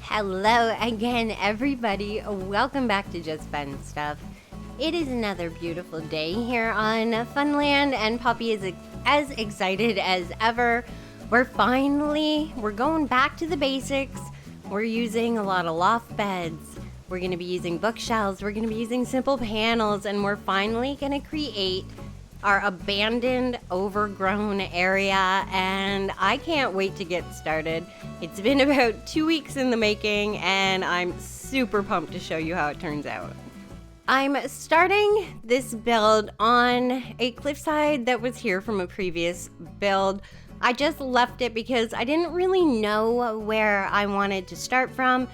Hello again, everybody. Welcome back to Just Fun Stuff. It is another beautiful day here on Funland, and Poppy is as excited as ever. We're going back to the basics. We're using a lot of loft beds. We're going to be using bookshelves. We're going to be using simple panels, and we're finally going to create our abandoned, overgrown area, and I can't wait to get started. It's been about 2 weeks in the making, and I'm super pumped to show you how it turns out. I'm starting this build on a cliffside that was here from a previous build. I just left it because I didn't really know where I wanted to start from.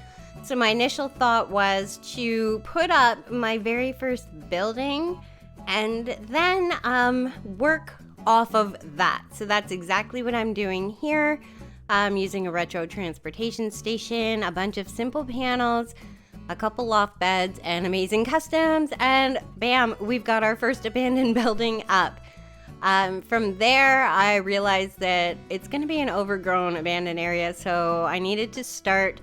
So my initial thought was to put up my very first building and then work off of that. So that's exactly what I'm doing here. I'm using a retro transportation station, a bunch of simple panels, a couple loft beds, and amazing customs, and bam, we've got our first abandoned building up. From there, I realized that it's going to be an overgrown abandoned area, so I needed to start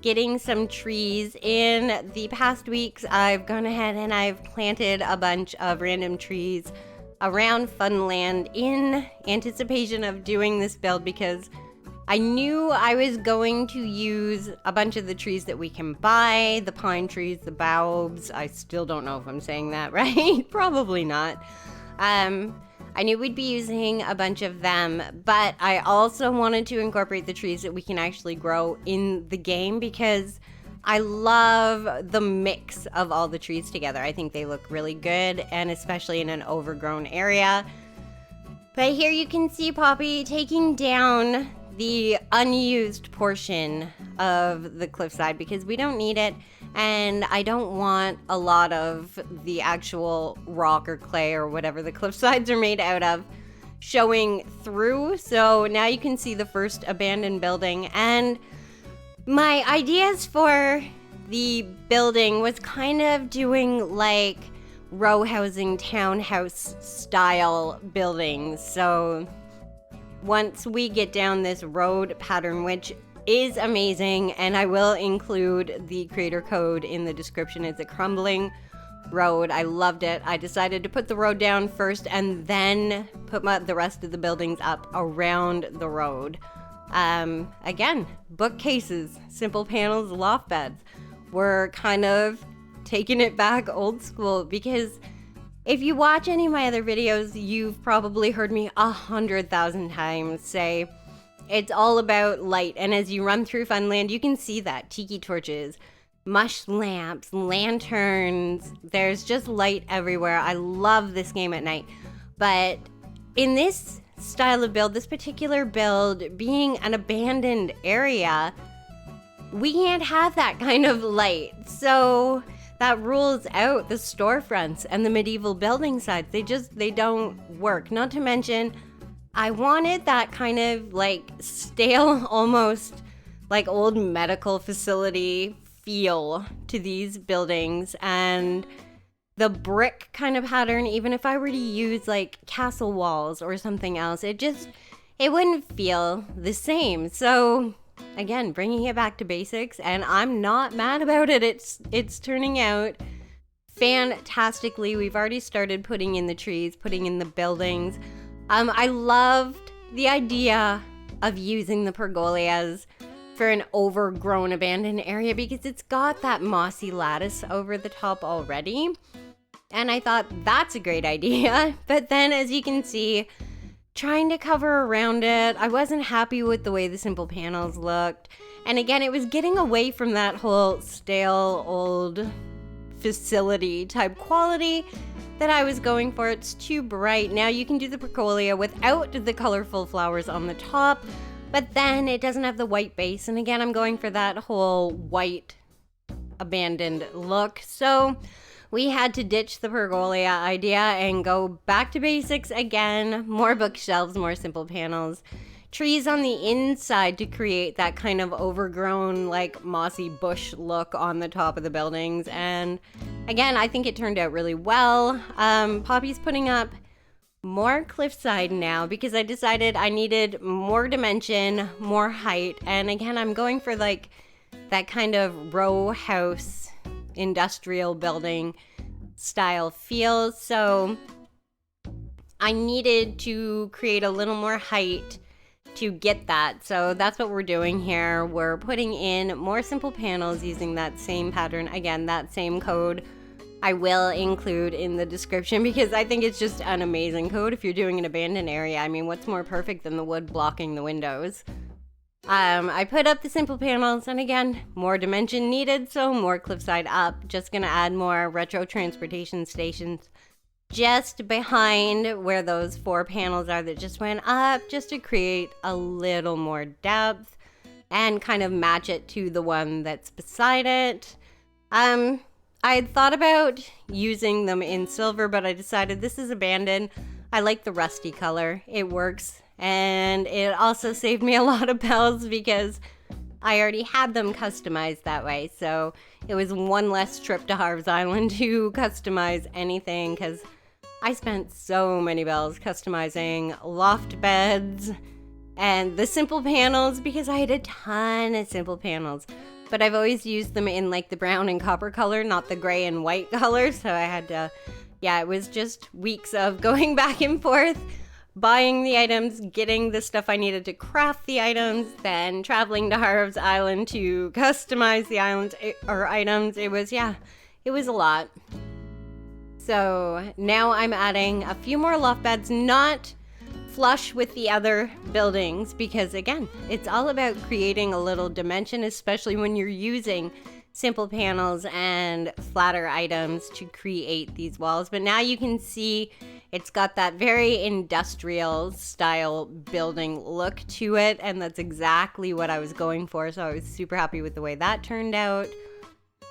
getting some trees. In the past weeks, I've gone ahead and I've planted a bunch of random trees around Funland in anticipation of doing this build because I knew I was going to use a bunch of the trees that we can buy, the pine trees, the baobabs. I still don't know if I'm saying that right. Probably not. I knew we'd be using a bunch of them, but I also wanted to incorporate the trees that we can actually grow in the game because I love the mix of all the trees together. I think they look really good, and especially in an overgrown area. But here you can see Poppy taking down the unused portion of the cliffside because we don't need it, and I don't want a lot of the actual rock or clay or whatever the cliffsides are made out of showing through. So now you can see the first abandoned building, and my ideas for the building was kind of doing like row housing, townhouse style buildings. So once we get down this road pattern, which is amazing, and I will include the creator code in the description. It's a Crumbling road. I loved it. I decided to put the road down first and then put the rest of the buildings up around the road. Again, bookcases, simple panels, loft beds. We're kind of taking it back old school because if you watch any of my other videos, you've probably heard me 100,000 times say it's all about light. And as you run through Funland, you can see that. Tiki torches, mush lamps, lanterns. There's just light everywhere. I love this game at night. But in this style of build, this particular build, being an abandoned area, we can't have that kind of light. So that rules out the storefronts and the medieval building sites. They don't work. Not to mention, I wanted that kind of like stale, almost like old medical facility feel to these buildings, and the brick kind of pattern. Even if I were to use like castle walls or something else, it wouldn't feel the same. So again, bringing it back to basics, and I'm not mad about it. It's turning out fantastically. We've already started putting in the trees, putting in the buildings. I loved the idea of using the pergolias for an overgrown abandoned area because it's got that mossy lattice over the top already. And I thought that's a great idea. But then, as you can see, trying to cover around it, I wasn't happy with the way the simple panels looked. And again, it was getting away from that whole stale old facility type quality that I was going for. It's too bright. Now you can do the pergola without the colorful flowers on the top, but then it doesn't have the white base. And again, I'm going for that whole white abandoned look. So we had to ditch the pergola idea and go back to basics again. More bookshelves, more simple panels, trees on the inside to create that kind of overgrown, like mossy bush look on the top of the buildings. And again, I think it turned out really well. Poppy's putting up more cliffside now because I decided I needed more dimension, more height. And again, I'm going for like that kind of row house industrial building style feel. So I needed to create a little more height to get that. So that's what we're doing here. We're putting in more simple panels using that same pattern. Again, that same code I will include in the description because I think it's just an amazing code if you're doing an abandoned area. I mean, what's more perfect than the wood blocking the windows? I put up the simple panels, and again, more dimension needed, so more cliffside up. Just gonna add more retro transportation stations just behind where those 4 panels are that just went up, just to create a little more depth and kind of match it to the one that's beside it. I had thought about using them in silver, but I decided this is abandoned. I like the rusty color. It works. And it also saved me a lot of bells because I already had them customized that way. So it was one less trip to Harv's Island to customize anything, because I spent so many bells customizing loft beds and the simple panels because I had a ton of simple panels. But I've always used them in like the brown and copper color, not the gray and white color. So I had to, it was just weeks of going back and forth, buying the items, getting the stuff I needed to craft the items, then traveling to Harv's Island to customize the islands or items. It was a lot. So now I'm adding a few more loft beds, not flush with the other buildings, because again, it's all about creating a little dimension, especially when you're using simple panels and flatter items to create these walls. But now you can see it's got that very industrial style building look to it, and that's exactly what I was going for. So I was super happy with the way that turned out.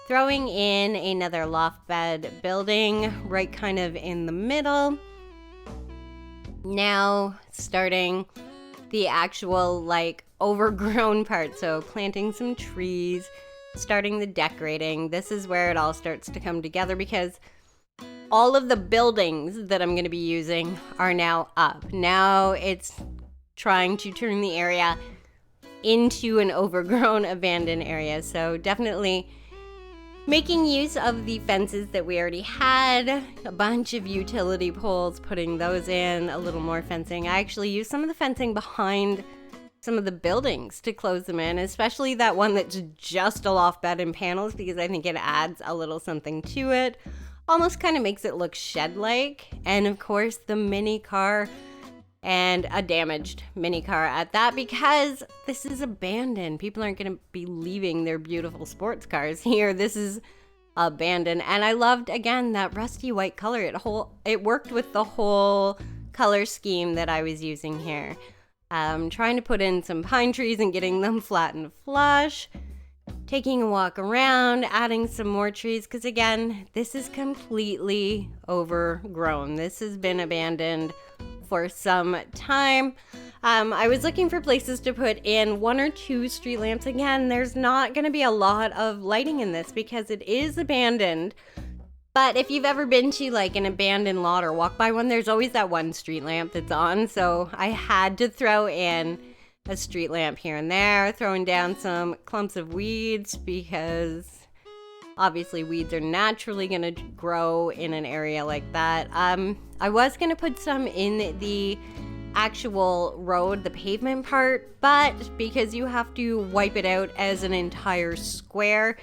Throwing in another loft bed building right kind of in the middle. Now starting the actual like overgrown part. So planting some trees, starting the decorating. This is where it all starts to come together because all of the buildings that I'm going to be using are now up. Now it's trying to turn the area into an overgrown abandoned area. So definitely making use of the fences that we already had, a bunch of utility poles, putting those in, a little more fencing. I actually used some of the fencing behind some of the buildings to close them in, especially that one that's just a loft bed and panels, because I think it adds a little something to it. Almost kind of makes it look shed-like. And of course, the mini car, and a damaged mini car at that, because this is abandoned. People aren't going to be leaving their beautiful sports cars here. This is abandoned. And I loved, again, that rusty white color. It worked with the whole color scheme that I was using here. Trying to put in some pine trees and getting them flat and flush. Taking a walk around, adding some more trees, because again, this is completely overgrown. This has been abandoned for some time. I was looking for places to put in 1 or 2 street lamps. Again, there's not going to be a lot of lighting in this because it is abandoned. But if you've ever been to like an abandoned lot or walk by one, there's always that one street lamp that's on. So I had to throw in a street lamp here and there, throwing down some clumps of weeds because obviously weeds are naturally going to grow in an area like that. I was going to put some in the actual road, the pavement part, but because you have to wipe it out as an entire square,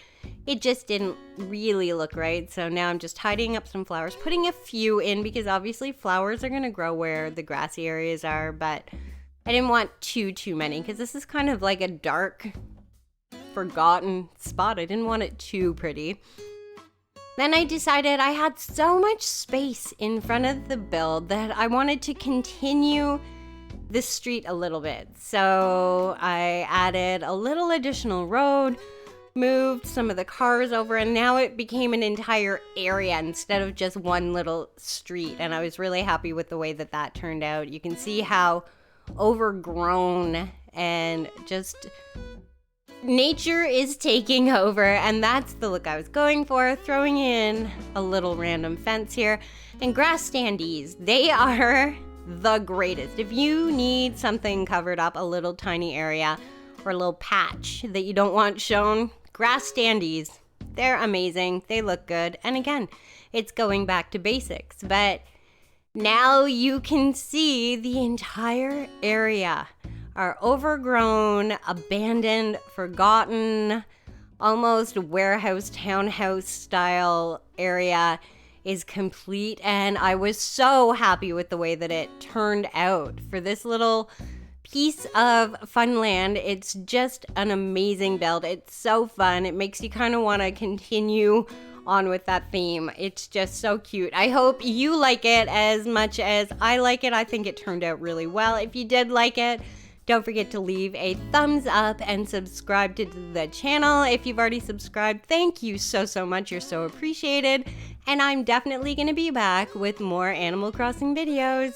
it just didn't really look right. So now I'm just tidying up some flowers, putting a few in because obviously flowers are going to grow where the grassy areas are, but I didn't want too many because this is kind of like a dark, forgotten spot. I didn't want it too pretty. Then I decided I had so much space in front of the build that I wanted to continue the street a little bit. So I added a little additional road, moved some of the cars over, and now it became an entire area instead of just one little street. And I was really happy with the way that that turned out. You can see how overgrown and just nature is taking over, and that's the look I was going for. Throwing in a little random fence here, and grass standees, they are the greatest. If you need something covered up, a little tiny area, or a little patch that you don't want shown, grass standees. They're amazing. They look good. And again, it's going back to basics. But now you can see the entire area. Our overgrown, abandoned, forgotten, almost warehouse, townhouse style area is complete. And I was so happy with the way that it turned out for this little piece of Funland. It's just an amazing build. It's so fun. It makes you kind of want to continue on with that theme. It's just so cute. I hope you like it as much as I like it. I think it turned out really well. If you did like it, don't forget to leave a thumbs up and subscribe to the channel. If you've already subscribed, thank you so much. You're so appreciated. And I'm definitely going to be back with more Animal Crossing videos.